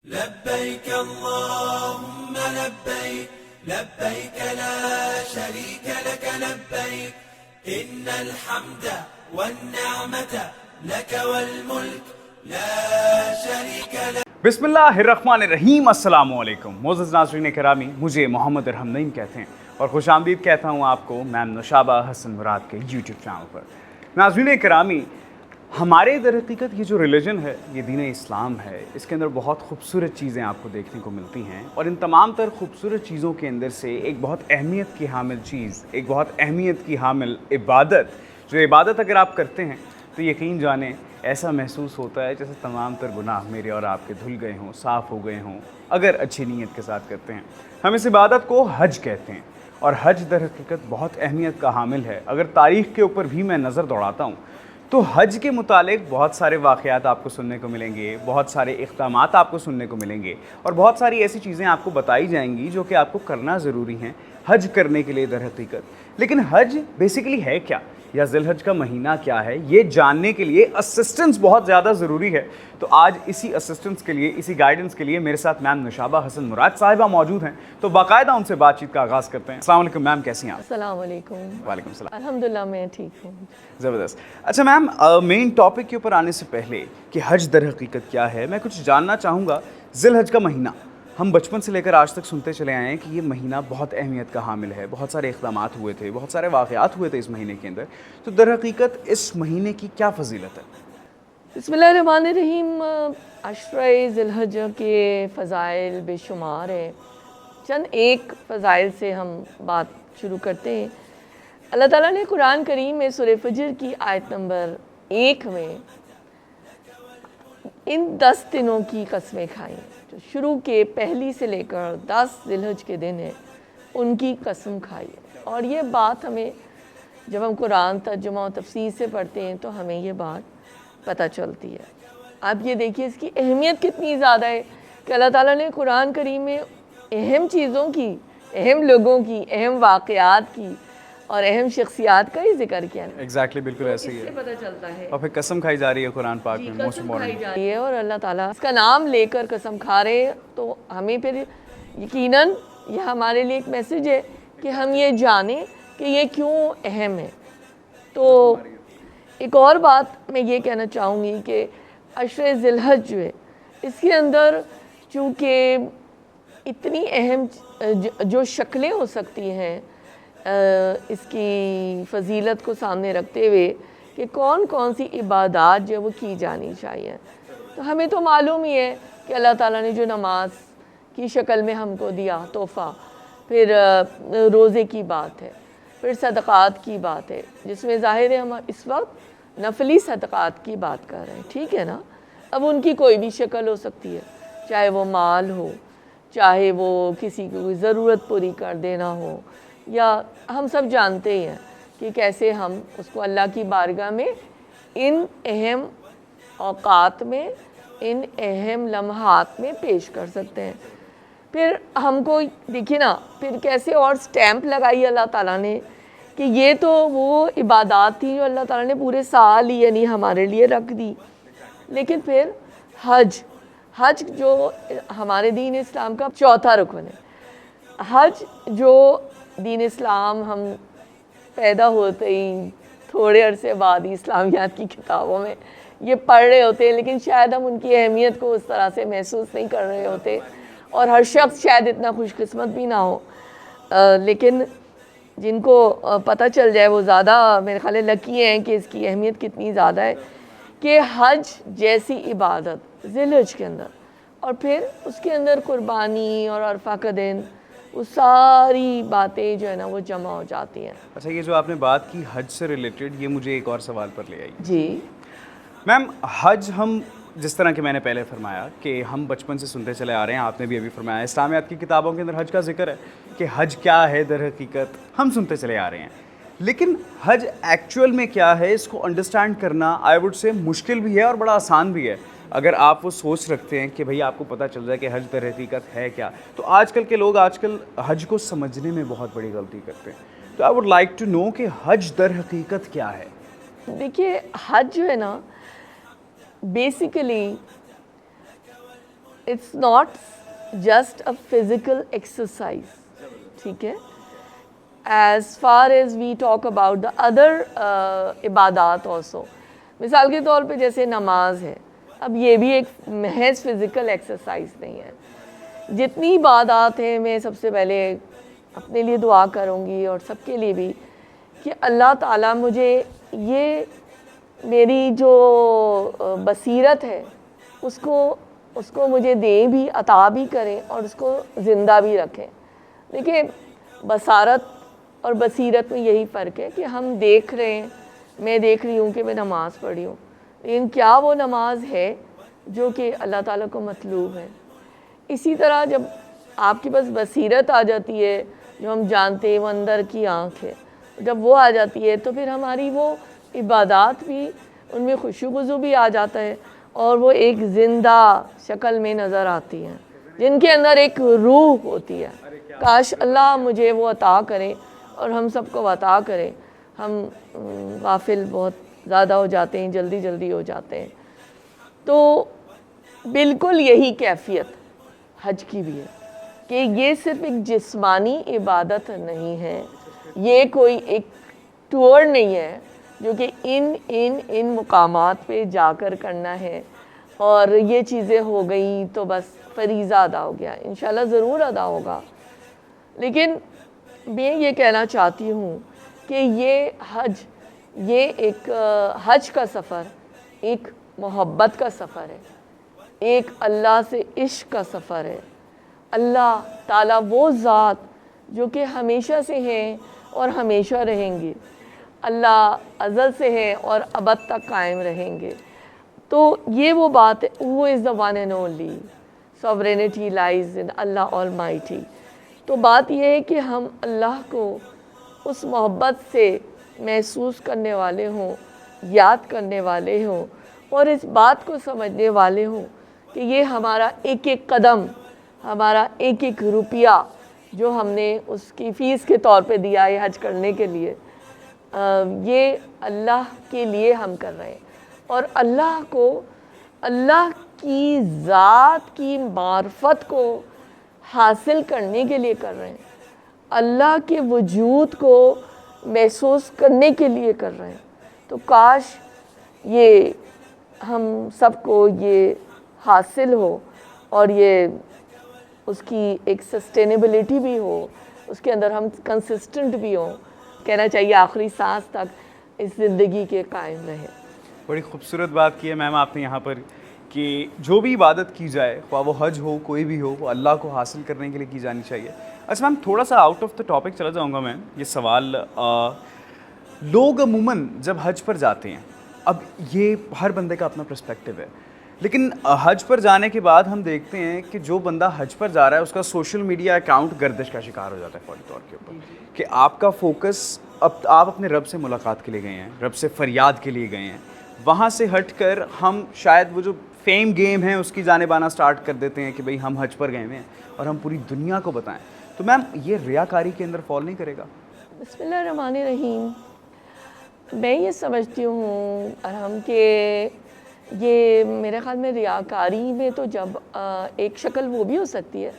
لبيك اللهم لبيك لبيك لا شريك لك لبيك إن الحمد والنعمة لك والملك لا شريك لك बिस्मिल्लाहिर्रहमानिर्रहीम अस्सलामु अलैकुम। मोअज़्ज़ज़ नाज़रीन किरामी, मुझे मोहम्मद इरहम नईम कहते हैं और खुशामदीद कहता हूँ आपको मैम नौशाबा हसन मुराद के यूट्यूब चैनल पर। नाज़रीन किरामी, हमारे दर हकीकत ये जो रिलीजन है, ये दीन इस्लाम है, इसके अंदर बहुत खूबसूरत चीज़ें आपको देखने को मिलती हैं और इन तमाम तर खूबसूरत चीज़ों के अंदर से एक बहुत अहमियत की हामिल चीज़, एक बहुत अहमियत की हामिल इबादत, जो इबादत अगर आप करते हैं तो यकीन जाने ऐसा महसूस होता है जैसे तमाम तर गुनाह मेरे और आपके धुल गए हों, साफ़ हो गए हों, अगर अच्छी नीयत के साथ करते हैं। हम इस इबादत को हज कहते हैं और हज दर हकीकत बहुत अहमियत का हामिल है। अगर तारीख़ के ऊपर भी मैं नज़र दौड़ाता हूँ तो हज के मुतालिक बहुत सारे वाक़यात आपको सुनने को मिलेंगे, बहुत सारे इक़दामात आपको सुनने को मिलेंगे और बहुत सारी ऐसी चीज़ें आपको बताई जाएंगी जो कि आपको करना ज़रूरी हैं हज करने के लिए दर हकीकत। लेकिन हज बेसिकली है क्या, या ज़िलहज का महीना क्या है, ये जानने के लिए असिस्टेंस बहुत ज़्यादा ज़रूरी है। तो आज इसी असिस्टेंस के लिए, इसी गाइडेंस के लिए मेरे साथ मैम नौशाबा हसन मुराद साहिबा मौजूद हैं। तो बाकायदा उनसे बातचीत का आगाज़ करते हैं। अस्सलाम वालेकुम मैम, कैसी हैं आप? अस्सलाम वालेकुम। वालेकुम सलाम। अल्हम्दुलिल्लाह मैं ठीक हूँ। ज़बरदस्त। अच्छा मैम, मेन टॉपिक के ऊपर आने से पहले कि हज दर हकीकत क्या है, मैं कुछ जानना चाहूँगा। ज़िलहज का महीना हम बचपन से लेकर आज तक सुनते चले आए हैं कि ये महीना बहुत अहमियत का हामिल है, बहुत सारे इक़दामात हुए थे, बहुत सारे वाक़यात हुए थे इस महीने के अंदर। तो दर हकीकत इस महीने की क्या फ़जीलत है? बिस्मिल्लाहिर्रहमानिर्रहीम। अशरे ज़िलहज के फ़ज़ाइल बेशुमार हैं। चंद एक फ़ज़ाइल से हम बात शुरू करते हैं। अल्लाह ताला ने कुरान करीम में सूरह फ़ज्र की आयत नंबर 1 में इन 10 दिनों की कसमें खाई, जो शुरू के पहली से लेकर 10 ज़िलहज के दिन हैं, उनकी कसम खाई है। और ये बात हमें जब हम कुरान तर्जुमा और तफसीर से पढ़ते हैं तो हमें ये बात पता चलती है। आप ये देखिए इसकी अहमियत कितनी ज़्यादा है कि अल्लाह ताला ने कुरान करीम में अहम चीज़ों की, अहम लोगों की, अहम वाक़यात की और अहम शख्सियात का ही जिक्र किया है। एग्जैक्टली बिल्कुल ऐसे ही इससे है। पता चलता है और फिर कसम खाई जा रही है कुरान पाक में, मोस्ट कसम खाई इम्पॉर्टेंट। जा रही है और अल्लाह ताला इसका नाम लेकर कसम खा रहे हैं। तो हमें फिर यकीनन यह हमारे लिए एक मैसेज है कि हम ये जानें कि ये क्यों अहम है। तो एक और बात मैं ये कहना चाहूँगी कि अशरे ज़िलहज जो है, इसके अंदर चूँकि इतनी अहम जो शक्लें हो सकती हैं इसकी फ़जीलत को सामने रखते हुए कि कौन कौन सी इबादत जो वो की जानी चाहिए। तो हमें तो मालूम ही है कि अल्लाह ताला ने जो नमाज की शक्ल में हमको दिया तोहफ़ा, फिर रोज़े की बात है, फिर सदक़ात की बात है, जिसमें ज़ाहिर है हम इस वक्त नफली सदक़ात की बात कर रहे हैं, ठीक है ना। अब उनकी कोई भी शक्ल हो सकती है, चाहे वो माल हो, चाहे वो किसी की ज़रूरत पूरी कर देना हो, या हम सब जानते ही हैं कि कैसे हम उसको अल्लाह की बारगाह में इन अहम औक़ात में, इन अहम लम्हात में पेश कर सकते हैं। फिर हमको देखिए ना, फिर कैसे और स्टैम्प लगाई अल्लाह ताला ने कि ये तो वो इबादत थी जो अल्लाह ताला ने पूरे साल ही यानी हमारे लिए रख दी। लेकिन फिर हज जो हमारे दीन इस्लाम का चौथा रुकन है, हज जो दीन इस्लाम हम पैदा होते ही थोड़े अरसे बाद ही इस्लामियात की किताबों में ये पढ़ रहे होते हैं, लेकिन शायद हम उनकी अहमियत को उस तरह से महसूस नहीं कर रहे होते और हर शख्स शायद इतना खुशकिस्मत भी ना हो। लेकिन जिनको पता चल जाए वो ज़्यादा मेरे ख्याल लकी हैं कि इसकी अहमियत कितनी ज़्यादा है कि हज जैसी इबादत ज़िलहज के अंदर और फिर उसके अंदर कुर्बानी और अरफा का दिन, वो सारी बातें जो है ना वो जमा हो जाती हैं। अच्छा, ये जो आपने बात की हज से रिलेटेड, ये मुझे एक और सवाल पर ले आई। जी मैम, हज हम जिस तरह कि मैंने पहले फरमाया कि हम बचपन से सुनते चले आ रहे हैं, आपने भी अभी फरमाया इस्लामियात की किताबों के अंदर हज का जिक्र है कि हज क्या है, दर हकीकत हम सुनते चले आ रहे हैं। लेकिन हज एक्चुअल में क्या है, इसको अंडरस्टैंड करना आई वुड से मुश्किल भी है और बड़ा आसान भी है। अगर आप वो सोच रखते हैं कि भाई आपको पता चल जाए कि हज दर हकीकत है क्या, तो आजकल के लोग आजकल हज को समझने में बहुत बड़ी गलती करते हैं। तो I would like to know कि हज दर हकीकत क्या है। देखिए, हज जो है ना basically it's not just a physical exercise, ٹھیک ہے. As far as we talk about the other عبادات also, مثال کے طور پہ جیسے نماز ہے, اب یہ بھی ایک محض فزیکل ایکسرسائز نہیں ہے. جتنی عبادات ہیں میں سب سے پہلے اپنے لیے دعا کروں گی اور سب کے لیے بھی کہ اللہ تعالیٰ مجھے یہ میری جو بصیرت ہے اس کو مجھے دیں بھی, عطا بھی کریں اور اس کو زندہ بھی رکھیں. دیکھیں بصارت اور بصیرت میں یہی فرق ہے کہ ہم دیکھ رہے ہیں, میں دیکھ رہی ہوں کہ میں نماز پڑھی ہوں, لیکن کیا وہ نماز ہے جو کہ اللہ تعالیٰ کو مطلوب ہے. اسی طرح جب آپ کے پاس بصیرت آ جاتی ہے, جو ہم جانتے ہیں وہ اندر کی آنکھ ہے, جب وہ آ جاتی ہے تو پھر ہماری وہ عبادات بھی ان میں خشوع و خضوع بھی آ جاتا ہے اور وہ ایک زندہ شکل میں نظر آتی ہیں جن کے اندر ایک روح ہوتی ہے. کاش اللہ مجھے وہ عطا کرے اور ہم سب کو عطا کرے. ہم غافل بہت زیادہ ہو جاتے ہیں, جلدی ہو جاتے ہیں. تو بالکل یہی کیفیت حج کی بھی ہے کہ یہ صرف ایک جسمانی عبادت نہیں ہے, یہ کوئی ایک ٹور نہیں ہے جو کہ ان مقامات پہ جا کر کرنا ہے اور یہ چیزیں ہو گئیں تو بس فریضہ ادا ہو گیا. انشاءاللہ ضرور ادا ہوگا, لیکن میں یہ کہنا چاہتی ہوں کہ یہ ایک حج کا سفر ایک محبت کا سفر ہے, ایک اللہ سے عشق کا سفر ہے. اللہ تعالیٰ وہ ذات جو کہ ہمیشہ سے ہیں اور ہمیشہ رہیں گے, اللہ ازل سے ہیں اور ابد تک قائم رہیں گے. تو یہ وہ بات ہے, who is the one and only, sovereignty lies in Allah Almighty. تو بات یہ ہے کہ ہم اللہ کو اس محبت سے محسوس کرنے والے ہوں, یاد کرنے والے ہوں اور اس بات کو سمجھنے والے ہوں کہ یہ ہمارا ایک ایک قدم, ہمارا ایک ایک روپیہ جو ہم نے اس کی فیس کے طور پہ دیا ہے حج کرنے کے لیے, یہ اللہ کے لیے ہم کر رہے ہیں اور اللہ کی ذات کی معرفت کو حاصل کرنے کے لیے کر رہے ہیں, اللہ کے وجود کو محسوس کرنے کے لیے کر رہے ہیں. تو کاش یہ ہم سب کو یہ حاصل ہو اور یہ اس کی ایک سسٹینیبلٹی بھی ہو, اس کے اندر ہم کنسسٹنٹ بھی ہوں, کہنا چاہیے آخری سانس تک اس زندگی کے قائم رہے. بڑی خوبصورت بات کی ہے میم آپ نے یہاں پر کہ جو بھی عبادت کی جائے, خواہ وہ حج ہو کوئی بھی ہو, وہ اللہ کو حاصل کرنے کے لیے کی جانی چاہیے. اچھا میم تھوڑا سا آؤٹ آف دا ٹاپک چلا جاؤں گا میں. یہ سوال, لوگ عموماً جب حج پر جاتے ہیں, اب یہ ہر بندے کا اپنا پرسپیکٹو ہے, لیکن حج پر جانے کے بعد ہم دیکھتے ہیں کہ جو بندہ حج پر جا رہا ہے اس کا سوشل میڈیا اکاؤنٹ گردش کا شکار ہو جاتا ہے فوری طور کے اوپر, کہ آپ کا فوکس اب آپ اپنے رب سے ملاقات کے لیے گئے ہیں, رب سے فریاد کے لیے گئے ہیں, وہاں سے ہٹ کر ہم شاید وہ جو فیم گیم ہے اس کی جانب آنا سٹارٹ کر دیتے ہیں کہ بھئی ہم حج پر گئے ہوئے ہیں اور ہم پوری دنیا کو بتائیں. تو میم یہ ریاکاری کے اندر فال نہیں کرے گا؟ بسم اللہ الرحمن الرحیم. میں یہ سمجھتی ہوں ارحم کہ یہ میرے خیال میں ریاکاری میں تو جب ایک شکل وہ بھی ہو سکتی ہے,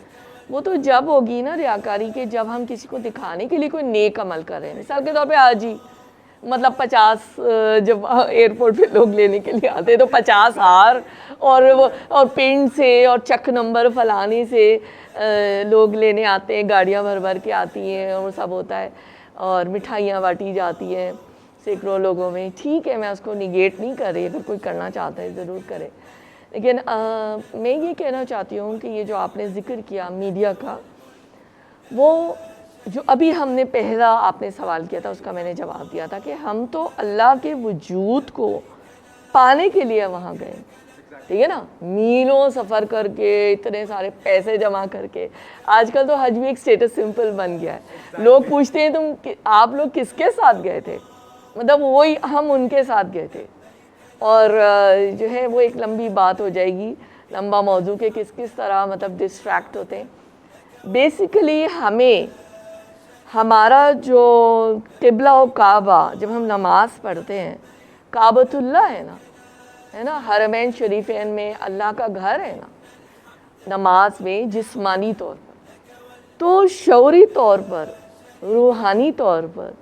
وہ تو جب ہوگی نا ریاکاری کے جب ہم کسی کو دکھانے کے لیے کوئی نیک عمل کر رہے ہیں. مثال کے طور پہ آج ہی مطلب 50 جب ایئرپورٹ پہ لوگ لینے کے لیے آتے ہیں تو 50 ہار اور پن سے اور چک نمبر فلانے سے لوگ لینے آتے ہیں, گاڑیاں بھر بھر کے آتی ہیں اور سب ہوتا ہے اور مٹھائیاں بانٹی جاتی ہیں سینکڑوں لوگوں میں. ٹھیک ہے, میں اس کو نگیٹ نہیں کر رہی, اگر کوئی کرنا چاہتا ہے ضرور کرے, لیکن میں یہ کہنا چاہتی ہوں کہ یہ جو آپ نے ذکر کیا میڈیا کا, وہ جو ابھی ہم نے پہلا آپ نے سوال کیا تھا اس کا میں نے جواب دیا تھا کہ ہم تو اللہ کے وجود کو پانے کے لیے وہاں گئے, ٹھیک ہے نا, میلوں سفر کر کے اتنے سارے پیسے جمع کر کے. آج کل تو حج بھی ایک اسٹیٹس سمپل بن گیا ہے. لوگ پوچھتے ہیں تم آپ لوگ کس کے ساتھ گئے تھے, مطلب وہی ہم ان کے ساتھ گئے تھے, اور جو ہے وہ ایک لمبی بات ہو جائے گی, لمبا موضوع کہ کس طرح مطلب ڈسٹریکٹ ہوتے ہیں. بیسیکلی ہمارا جو قبلہ و کعبہ, جب ہم نماز پڑھتے ہیں, کعبۃ اللہ ہے نا, حرمین شریفین میں اللہ کا گھر ہے نا, नमाज में जिस्मानी तौर पर, तो शऊरी तौर पर, रूहानी तौर पर,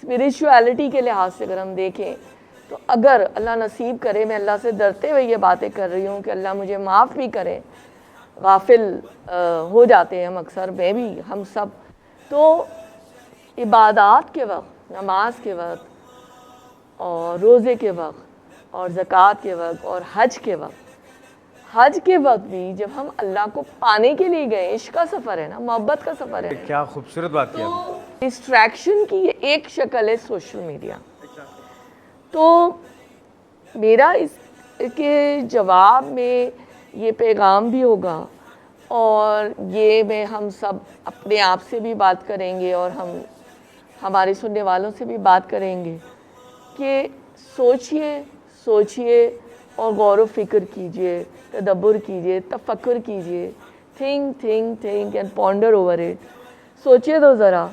स्पिरिचुअलिटी के लिहाज से अगर हम देखें तो अगर अल्लाह नसीब करे, मैं अल्लाह से डरते हुए ये बातें कर रही हूँ कि अल्लाह मुझे माफ़ भी करे, गाफिल हो जाते हैं हम अक्सर, मैं भी, हम सब, तो इबादत के वक्त, नमाज के वक्त और रोज़े के वक्त और ज़कात के वक्त और हज के वक्त भी जब हम अल्लाह को पाने के लिए गए, इश्क का सफ़र है ना, मोहब्बत का सफ़र है, क्या खूबसूरत बात किया। तो डिस्ट्रैक्शन की ये एक शक्ल है सोशल मीडिया। तो मेरा इसके जवाब में ये पैगाम भी होगा और ये मैं हम सब अपने आप से भी बात करेंगे और हम हमारे सुनने वालों से भी बात करेंगे कि सोचिए और गौर व फिक्र कीजिए, तदब्बर कीजिए, तफक्कुर कीजिए, think and ponder over it. सोचिए तो ज़रा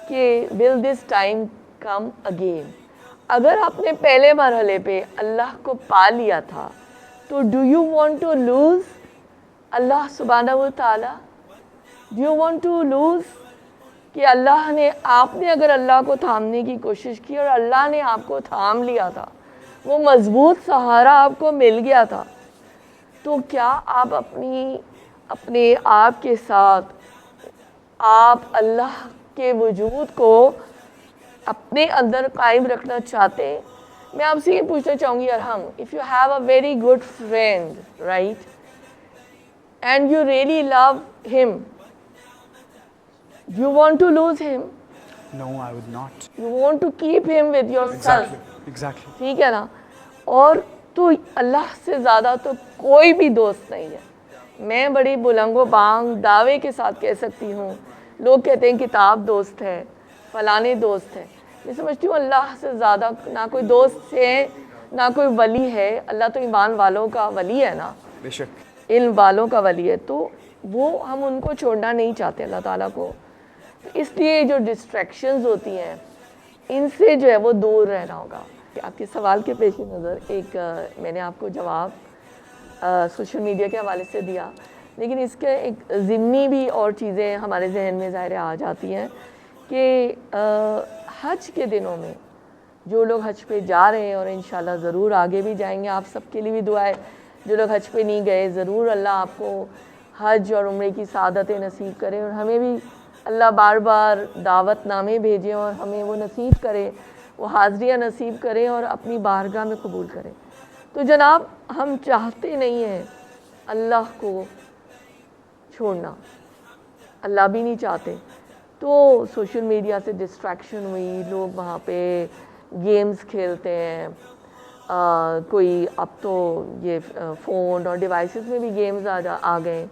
कि will this time come again. अगर आपने पहले मरहले पे अल्लाह को पा लिया था तो do you want to lose अल्लाह सुब्हानहू व तआला? Do you want to lose कि अल्लाह ने, आपने अगर अल्लाह को थामने की कोशिश की और अल्लाह ने आपको थाम लिया था, वो मज़बूत सहारा आपको मिल गया था, तो क्या आप अपने आप के साथ आप अल्लाह के वजूद को अपने अंदर कायम रखना चाहते हैं? मैं आपसे ये पूछना चाहूँगी Arham, if you have a very good friend, right, and you really love him, you want to lose him? No, I would not. You want to keep him with yourself? Exactly. ठीक है ना? और तो अल्लाह से ज़्यादा तो कोई भी दोस्त नहीं है। मैं बड़ी बुलंगो बांग दावे के साथ कह सकती हूँ, लोग कहते हैं किताब दोस्त है, फलाने दोस्त है, मैं समझती हूँ अल्लाह से ज़्यादा ना कोई दोस्त है, ना कोई वली है। अल्लाह तो ईमान वालों का वली है ना, बेशक, इल्म वालों का वली है, तो वो हम उनको छोड़ना नहीं चाहते अल्लाह ताला को। इसलिए जो डिस्ट्रैक्शंस होती हैं इनसे जो है वो दूर रहना होगा। आपके सवाल के पेश नज़र एक मैंने आपको जवाब सोशल मीडिया के हवाले से दिया, लेकिन इसके एक ज़िम्नी भी और चीज़ें हमारे जहन में ज़ाहिर आ जाती हैं कि हज के दिनों में जो लोग हज पे जा रहे हैं और इंशाल्लाह ज़रूर आगे भी जाएंगे, आप सबके लिए भी दुआ है, जो लोग हज पे नहीं गए ज़रूर अल्लाह आपको हज और उम्रे की सादतें नसीब करे और हमें भी अल्लाह बार बार दावत नामे भेजे और हमें वो नसीब करे, वो हाज़रियाँ नसीब करे और अपनी बारगाह में कबूल करे। तो जनाब, हम चाहते नहीं हैं अल्लाह को छोड़ना, अल्लाह भी नहीं चाहते। तो सोशल मीडिया से डिस्ट्रैक्शन हुई, लोग वहाँ पे गेम्स खेलते हैं, कोई अब तो ये फ़ोन और डिवाइसेस में भी गेम्स आ गए।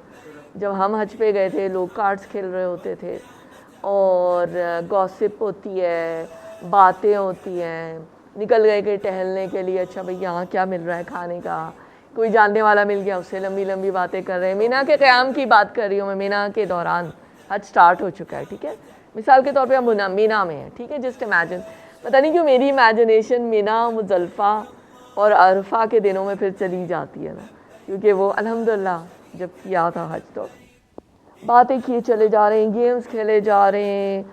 जब हम हज पे गए थे लोग कार्ड्स खेल रहे होते थे और गॉसिप होती है, बातें होती हैं, निकल गए कहीं टहलने के लिए, अच्छा भाई यहाँ क्या मिल रहा है खाने का, कोई जानने वाला मिल गया, उससे लंबी लंबी बातें कर रहे हैं। मीना के क़याम की बात कर रही हूँ मैं, मीना के दौरान हज स्टार्ट हो चुका है, ठीक है, मिसाल के तौर पे हम मीना में हैं, ठीक है, जस्ट इमेजिन, पता नहीं क्यों मेरी इमेजिनेशन मीना, मुज़ल्फ़ा और अरफा के दिनों में फिर चली जाती है ना, क्योंकि वो अल्हम्दुलिल्लाह जब किया था हज तो बातें किए चले जा रहे हैं, गेम्स खेले जा रहे हैं,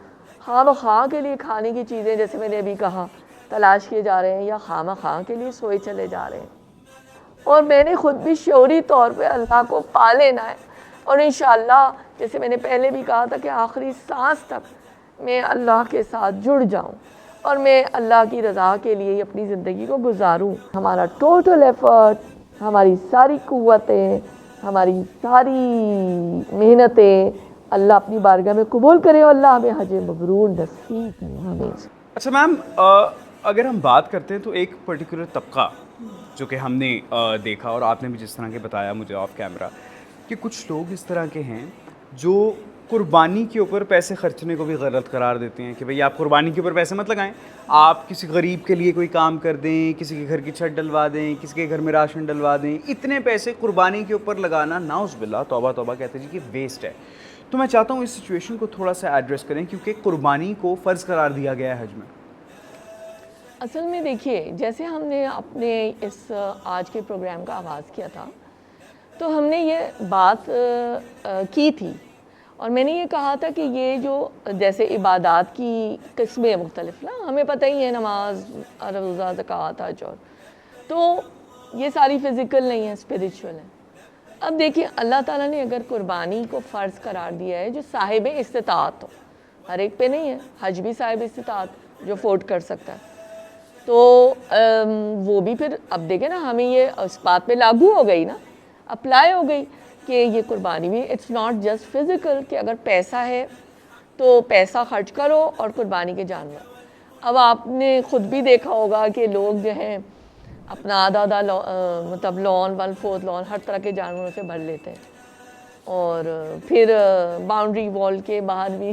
खाम के लिए खाने की चीज़ें जैसे मैंने अभी कहा तलाश किए जा रहे हैं, या खाम के लिए सोए चले जा रहे हैं। और मैंने ख़ुद भी शऊरी तौर पे अल्लाह को पा लेना है और इंशाअल्लाह जैसे मैंने पहले भी कहा था कि आखिरी सांस तक मैं अल्लाह के साथ जुड़ जाऊँ और मैं अल्लाह की रज़ा के लिए ही अपनी ज़िंदगी को गुजारूँ। हमारा टोटल एफ़र्ट, हमारी सारी क़ुव्वतें, हमारी सारी मेहनतें अल्लाह अपनी बारगाह में कबूल करे और अल्लाह हमें हज मबरूर नसीब करे हमें। अच्छा मैम, अगर हम बात करते हैं तो एक पर्टिकुलर तबका जो कि हमने देखा और आपने भी जिस तरह के बताया मुझे ऑफ कैमरा कि कुछ लोग इस तरह के हैं जो कुर्बानी के ऊपर पैसे खर्चने को भी गलत करार देते हैं कि भाई आप कुर्बानी के ऊपर पैसे मत लगाएं, आप किसी गरीब के लिए कोई काम कर दें, किसी के घर की छत डलवा दें, किसी के घर में राशन डलवा दें, इतने पैसे कुर्बानी के ऊपर लगाना नाउज़ुबिल्लाह तौबा तौबा कहते हैं जी कि वेस्ट है। तो मैं चाहता हूँ इस सिचुएशन को थोड़ा सा एड्रेस करें क्योंकि कुर्बानी को फ़र्ज़ करार दिया गया है हज में। असल में देखिए, जैसे हमने अपने इस आज के प्रोग्राम का आगाज़ किया था تو ہم نے یہ بات کی تھی اور میں نے یہ کہا تھا کہ یہ جو جیسے عبادات کی قسمیں مختلف نا ہمیں پتہ ہی ہے، نماز، روزہ، زکوٰۃ، حج، اور تو یہ ساری فزیکل نہیں ہیں، اسپریچول ہیں۔ اب دیکھیے اللہ تعالیٰ نے اگر قربانی کو فرض قرار دیا ہے جو صاحب استطاعت ہو، ہر ایک پہ نہیں ہے، حج بھی صاحب استطاعت جو افورڈ کر سکتا ہے، تو وہ بھی پھر اب دیکھیں نا ہمیں یہ اس بات پہ لاگو ہو گئی نا، اپلائی ہو گئی کہ یہ قربانی بھی اٹس ناٹ جسٹ فزیکل کہ اگر پیسہ ہے تو پیسہ خرچ کرو اور قربانی کے جانور۔ اب آپ نے خود بھی دیکھا ہوگا کہ لوگ جو ہیں اپنا آدھا مطلب لون، 1/4 لون ہر طرح کے جانوروں سے بھر لیتے ہیں، اور پھر باؤنڈری وال کے باہر بھی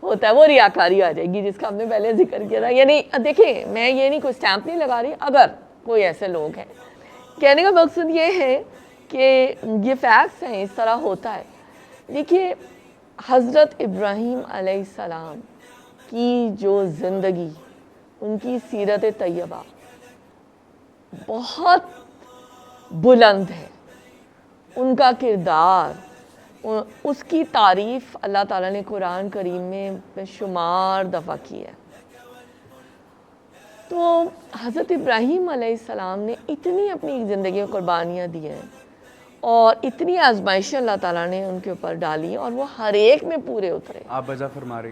ہوتا ہے، وہ ریاکاری آ جائے گی جس کا ہم نے پہلے ذکر کیا تھا۔ یعنی دیکھیں میں یہ نہیں کوئی اسٹیمپ نہیں لگا رہی، اگر کوئی ایسے لوگ ہیں، کہنے کا مقصد یہ ہے کہ یہ فیکٹس ہیں، اس طرح ہوتا ہے۔ دیکھیے حضرت ابراہیم علیہ السلام کی جو زندگی، ان کی سیرت طیبہ بہت بلند ہے، ان کا کردار، اس کی تعریف اللہ تعالیٰ نے قرآن کریم میں بے شمار دفعہ کی ہے۔ تو حضرت ابراہیم علیہ السلام نے اتنی اپنی زندگی میں قربانیاں دی ہیں اور اتنی آزمائشیں اللہ تعالیٰ نے ان کے اوپر ڈالی اور وہ ہر ایک میں پورے اترے۔ آپ وجہ فرما رہی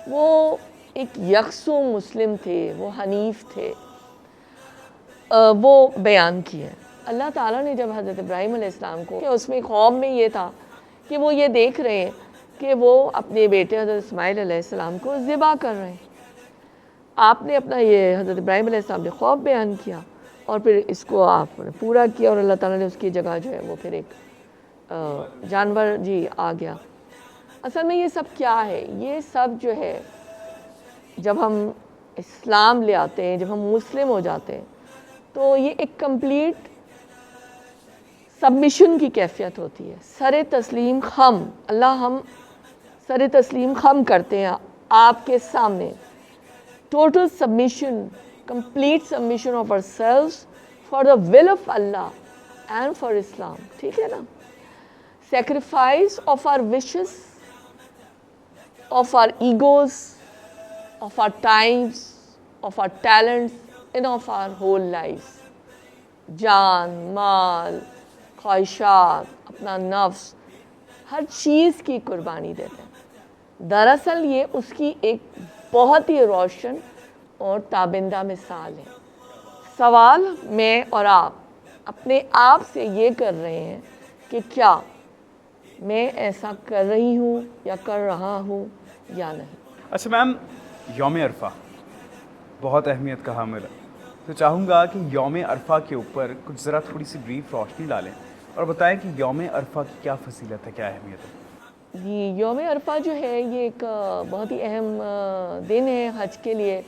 وہ ایک یکسو مسلم تھے، وہ حنیف تھے، وہ بیان کیا ہے اللہ تعالیٰ نے جب حضرت ابراہیم علیہ السلام کو، کہ اس میں خواب میں یہ تھا کہ وہ یہ دیکھ رہے ہیں کہ وہ اپنے بیٹے حضرت اسماعیل علیہ السلام کو ذبح کر رہے ہیں۔ آپ نے اپنا یہ حضرت ابراہیم علیہ السلام نے خواب بیان کیا اور پھر اس کو آپ نے پورا کیا، اور اللہ تعالیٰ نے اس کی جگہ جو ہے وہ پھر ایک جانور جی آ گیا۔ اصل میں یہ سب کیا ہے؟ یہ سب جو ہے جب ہم اسلام لے آتے ہیں، جب ہم مسلم ہو جاتے ہیں، تو یہ ایک کمپلیٹ سبمیشن کی کیفیت ہوتی ہے، سر تسلیم خم۔ اللہ ہم سر تسلیم خم کرتے ہیں آپ کے سامنے، total submission, complete submission of our selves for the will of Allah and for Islam, ٹھیک ہے نا؟ Sacrifice of our wishes, of our egos, of our times, of our talents and of our whole life, جان، مال، خواہشات، اپنا نفس، ہر چیز کی قربانی دیتے ہیں۔ دراصل یہ اس کی ایک بہت ہی روشن اور تابندہ مثال ہے۔ سوال میں اور آپ اپنے آپ سے یہ کر رہے ہیں کہ کیا میں ایسا کر رہی ہوں یا کر رہا ہوں یا نہیں۔ اچھا میم، یوم عرفہ بہت اہمیت کا حامل ہے، تو چاہوں گا کہ یوم عرفہ کے اوپر کچھ ذرا تھوڑی سی بریف روشنی ڈالیں اور بتائیں کہ یوم عرفہ کی کیا فضیلت ہے، کیا اہمیت ہے۔ جی، یوم عرفہ جو ہے یہ ایک بہت ہی اہم دن ہے حج کے لیے،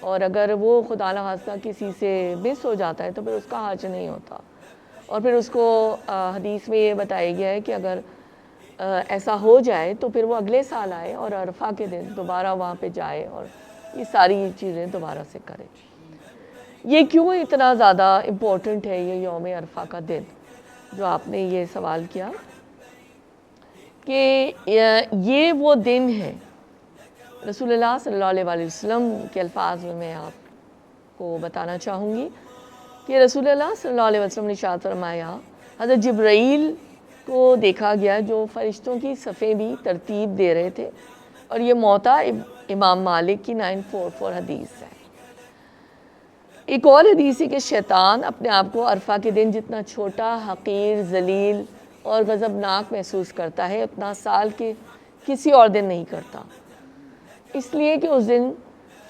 اور اگر وہ خدا نخواستہ کسی سے مس ہو جاتا ہے تو پھر اس کا حج نہیں ہوتا، اور پھر اس کو حدیث میں یہ بتایا گیا ہے کہ اگر ایسا ہو جائے تو پھر وہ اگلے سال آئے اور عرفہ کے دن دوبارہ وہاں پہ جائے اور یہ ساری چیزیں دوبارہ سے کرے۔ یہ کیوں اتنا زیادہ امپورٹنٹ ہے یہ یوم عرفہ کا دن جو آپ نے یہ سوال کیا؟ کہ یہ وہ دن ہے، رسول اللہ صلی اللہ علیہ وسلم کے الفاظ میں آپ کو بتانا چاہوں گی کہ رسول اللہ صلی اللہ علیہ وسلم نے ارشاد فرمایا، حضرت جبرائیل کو دیکھا گیا جو فرشتوں کی صفیں بھی ترتیب دے رہے تھے، اور یہ موطا امام مالک کی 944 حدیث ہے۔ ایک اور حدیث ہے کہ شیطان اپنے آپ کو عرفہ کے دن جتنا چھوٹا، حقیر، ذلیل اور غضبناک محسوس کرتا ہے اتنا سال کے کسی اور دن نہیں کرتا، اس لیے کہ اس دن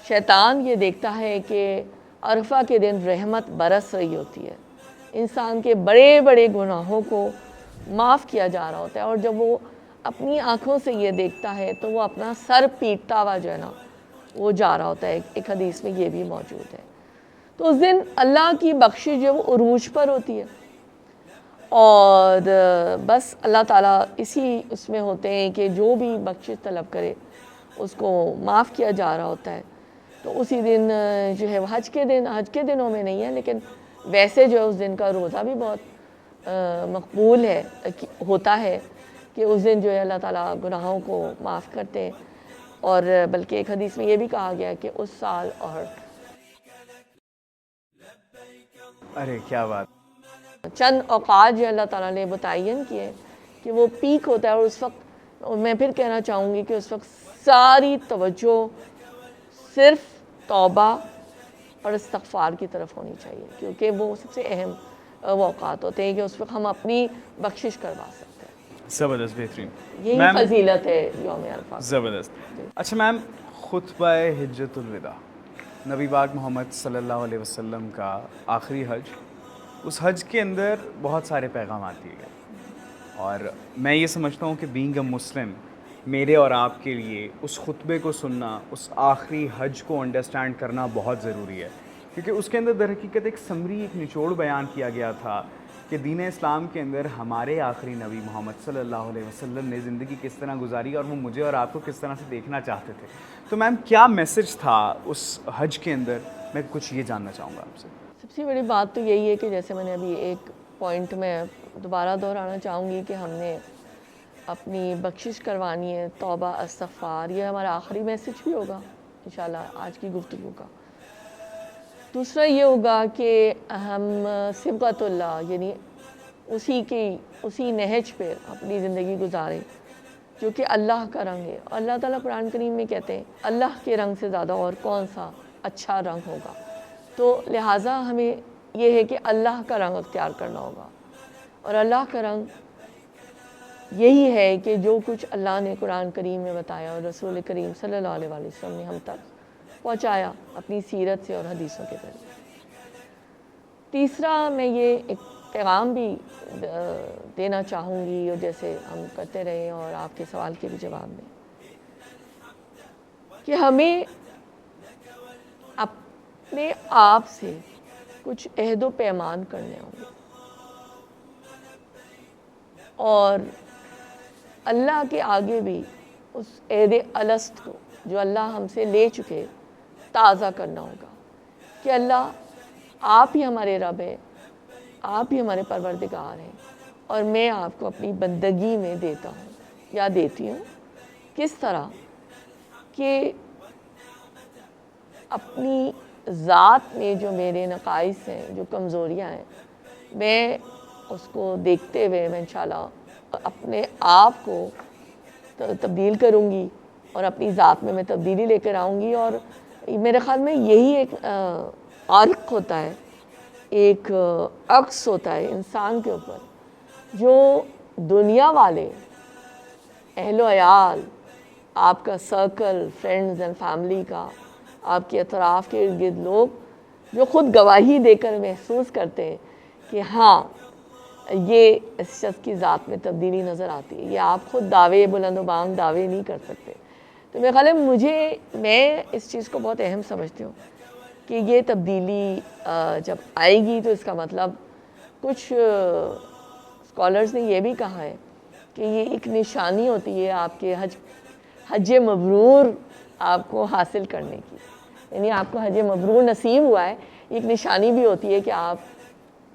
شیطان یہ دیکھتا ہے کہ عرفہ کے دن رحمت برس رہی ہوتی ہے، انسان کے بڑے بڑے گناہوں کو معاف کیا جا رہا ہوتا ہے، اور جب وہ اپنی آنکھوں سے یہ دیکھتا ہے تو وہ اپنا سر پیٹتا ہوا جو ہے نا وہ جا رہا ہوتا ہے۔ ایک حدیث میں یہ بھی موجود ہے۔ تو اس دن اللہ کی بخشش جو وہ عروج پر ہوتی ہے، اور بس اللہ تعالیٰ اسی اس میں ہوتے ہیں کہ جو بھی بخشش طلب کرے اس کو معاف کیا جا رہا ہوتا ہے۔ तो उसी दिन जो है हज के दिनों में नहीं है, लेकिन वैसे जो है उस दिन का रोज़ा भी बहुत मकबूल है होता है कि उस दिन जो है अल्लाह ताला गुनाहों को माफ़ करते हैं। और बल्कि एक हदीस में ये भी कहा गया है कि उस साल और अरे क्या बात। चंद औकात जो अल्लाह ताला ने मुतय्यन किए कि वो पीक होता है, और उस वक्त मैं फिर कहना चाहूँगी कि उस वक्त सारी तवज्जो सिर्फ तौबा और इस्तग़फ़ार की तरफ होनी चाहिए, क्योंकि वो सबसे अहम वो औकात होते हैं कि उस वक्त हम अपनी बख्शिश करवा सकते हैं। ज़बरदस्त, बेहतरीन यही मैम, फजीलत है यौम अरफा। ज़बरदस्त। अच्छा मैम, खुतबा हिज्जतुल विदा, नबी पाक मोहम्मद सल्लल्लाहु अलैहि वसल्लम का आखिरी हज, उस हज के अंदर बहुत सारे पैगाम दिए गए, और मैं ये समझता हूँ कि बीइंग अ मुस्लिम मेरे और आपके लिए उस खुतबे को सुनना, उस आखिरी हज को अंडरस्टैंड करना बहुत ज़रूरी है, क्योंकि उसके अंदर दर हकीकत एक समरी, एक निचोड़ बयान किया गया था कि दीन इस्लाम के अंदर हमारे आखिरी नबी मोहम्मद सल्लल्लाहु अलैहि वसल्लम ने ज़िंदगी किस तरह गुजारी और वो मुझे और आपको किस तरह से देखना चाहते थे। तो मैम क्या मैसेज था उस हज के अंदर, मैं कुछ ये जानना चाहूँगा आपसे। सबसे बड़ी बात तो यही है कि जैसे मैंने अभी एक पॉइंट में दोबारा दोहराना चाहूँगी कि हमने अपनी बख्शिश करवानी है, तौबा इस्तग़फ़ार, ये हमारा आखिरी मैसेज भी होगा इंशाल्लाह आज की गुफ्तगू का। दूसरा ये होगा कि हम सिबगतुल्लाह यानी उसी नहज पे अपनी ज़िंदगी गुजारें जो कि अल्लाह का रंग है। अल्लाह ताला कुरान करीम में कहते हैं अल्लाह के रंग से ज़्यादा और कौन सा अच्छा रंग होगा, तो लिहाजा हमें ये है कि अल्लाह का रंग अख्तियार करना होगा। और अल्लाह का रंग यही है कि जो कुछ अल्लाह ने कुरान करीम में बताया और रसूल करीम सल्लल्लाहु अलैहि वसल्लम ने हम तक पहुँचाया अपनी सीरत से और हदीसों के ज़रिए। तीसरा मैं ये एक पैगाम भी देना चाहूँगी, और जैसे हम करते रहे और आपके सवाल के भी जवाब में, कि हमें अपने आप से कुछ अहद व पैमान करने होंगे और अल्लाह के आगे भी उस अहद अलस्त को जो अल्लाह हमसे ले चुके ताज़ा करना होगा कि अल्लाह आप ही हमारे रब हैं, आप ही हमारे परवरदिगार हैं, और मैं आपको अपनी बंदगी में देता हूँ या देती हूँ। किस तरह कि अपनी ज़ात में जो मेरे नक़ाइस हैं, जो कमज़ोरियाँ हैं, मैं उसको देखते हुए मैं इंशाल्लाह अपने आप को तब्दील करूँगी और अपनी ज़ात में मैं तब्दीली लेकर आऊँगी। और मेरे ख़्याल में यही एक अर्क होता है, एक अक्स होता है इंसान के ऊपर, जो दुनिया वाले अहलो अयाल, आपका सर्कल, फ्रेंड्स एंड फैमिली का, आपके अतराफ़ के इर्द गिर्द लोग जो ख़ुद गवाही देकर महसूस करते हैं कि हाँ ये इस शख्स की ज़ात में तब्दीली नज़र आती है। ये आप ख़ुद दावे बुलंद-ओ-बांग दावे नहीं कर सकते। तो मेरे ख़्याल है मैं इस चीज़ को बहुत अहम समझती हूँ कि ये तब्दीली जब आएगी तो इसका मतलब कुछ स्कॉलर्स ने ये भी कहा है कि ये एक निशानी होती है आपके हज मबरूर आपको हासिल करने की, यानी आपको हज मबरूर नसीब हुआ है, एक निशानी भी होती है कि आप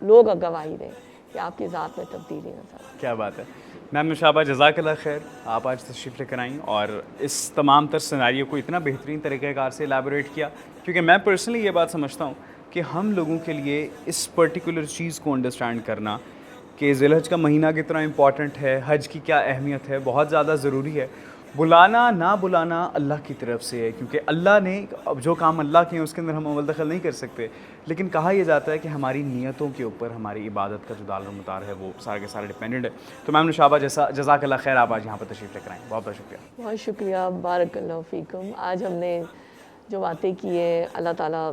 लोग गवाही दें कि आपकी ज़ात में तब्दीली नज़र आए। क्या बात है मैम नुशाबा, जज़ाकल्लाह खैर, आप आज तशरीफ़ लेकर आईं और इस तमाम तर सिनेरियो को इतना बेहतरीन तरीक़ेकार से एलैबोरेट किया, क्योंकि मैं पर्सनली ये बात समझता हूँ कि हम लोगों के लिए इस पर्टिकुलर चीज़ को अंडरस्टैंड करना कि ज़िलहज का महीना कितना इंपॉर्टेंट है, हज की क्या अहमियत है, बहुत ज़्यादा ज़रूरी है। बुलाना ना बुलाना अल्लाह की तरफ से है, क्योंकि अल्लाह ने अब जो काम अल्लाह के हैं उसके अंदर हम अव्वल दखल नहीं कर सकते, लेकिन कहा यह जाता है कि हमारी नीयतों के ऊपर हमारी इबादत का जो दारोमदार है वो सारे के सारे डिपेंडेंट है। तो मैम नुशाबा जज़ाकल्लाह खैर, आप आज यहाँ पर तशरीफ़ लेकर आएँ, बहुत बहुत शुक्रिया। बहुत शुक्रिया, बारकल्लाहु फ़ीकुम। आज हमने जो बातें की हैं अल्लाह ताला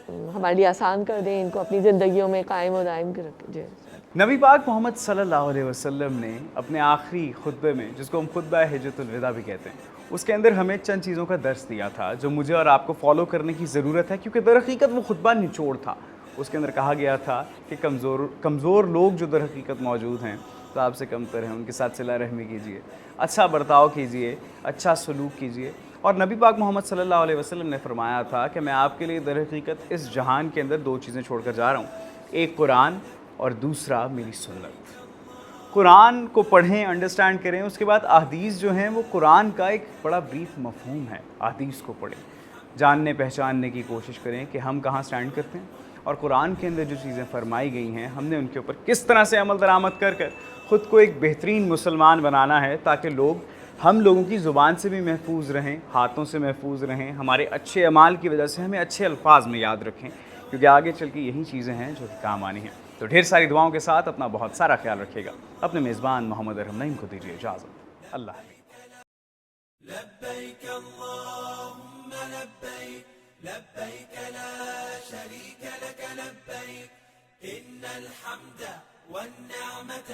हमारे लिए आसान कर दें, इनको अपनी ज़िंदगियों में कायम और दायम कर रखें। नबी पाक मोहम्मद सल्लल्लाहु अलैहि वसल्लम ने अपने आखिरी खुतबे में, जिसको हम खुतबा हिज्जतुल विदा भी कहते हैं, उसके अंदर हमें चंद चीज़ों का दर्स दिया था जो मुझे और आपको फॉलो करने की ज़रूरत है, क्योंकि दर हकीकत वो खुतबा निचोड़ था। उसके अंदर कहा गया था कि कमज़ोर लोग जो दर हकीकत मौजूद हैं तो आपसे कमतर हैं, उनके साथ सिला रहमी कीजिए, अच्छा बर्ताव कीजिए, अच्छा सलूक कीजिए, اور نبی پاک محمد صلی اللہ علیہ وسلم نے فرمایا تھا کہ میں آپ کے لیے در حقیقت اس جہان کے اندر دو چیزیں چھوڑ کر جا رہا ہوں، ایک قرآن اور دوسرا میری سنت۔ قرآن کو پڑھیں، انڈرسٹینڈ کریں، اس کے بعد احادیث جو ہیں وہ قرآن کا ایک بڑا بریف مفہوم ہے، احادیث کو پڑھیں، جاننے پہچاننے کی کوشش کریں کہ ہم کہاں سٹینڈ کرتے ہیں، اور قرآن کے اندر جو چیزیں فرمائی گئی ہیں ہم نے ان کے اوپر کس طرح سے عمل درآمد کر خود کو ایک بہترین مسلمان بنانا ہے، تاکہ ہم لوگوں کی زبان سے بھی محفوظ رہیں، ہاتھوں سے محفوظ رہیں، ہمارے اچھے اعمال کی وجہ سے ہمیں اچھے الفاظ میں یاد رکھیں، کیونکہ آگے چل کے یہی چیزیں ہیں جو کام آنی ہیں۔ تو ڈھیر ساری دعاؤں کے ساتھ اپنا بہت سارا خیال رکھیے گا۔ اپنے میزبان محمد ارحم نعیم کو دیجیے اجازت، اللہ حافظ۔ لبيك اللهم لبيك لبيك لا شريك لك لبيك إن الحمد والنعمة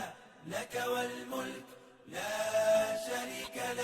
لك والملك لا شريك لك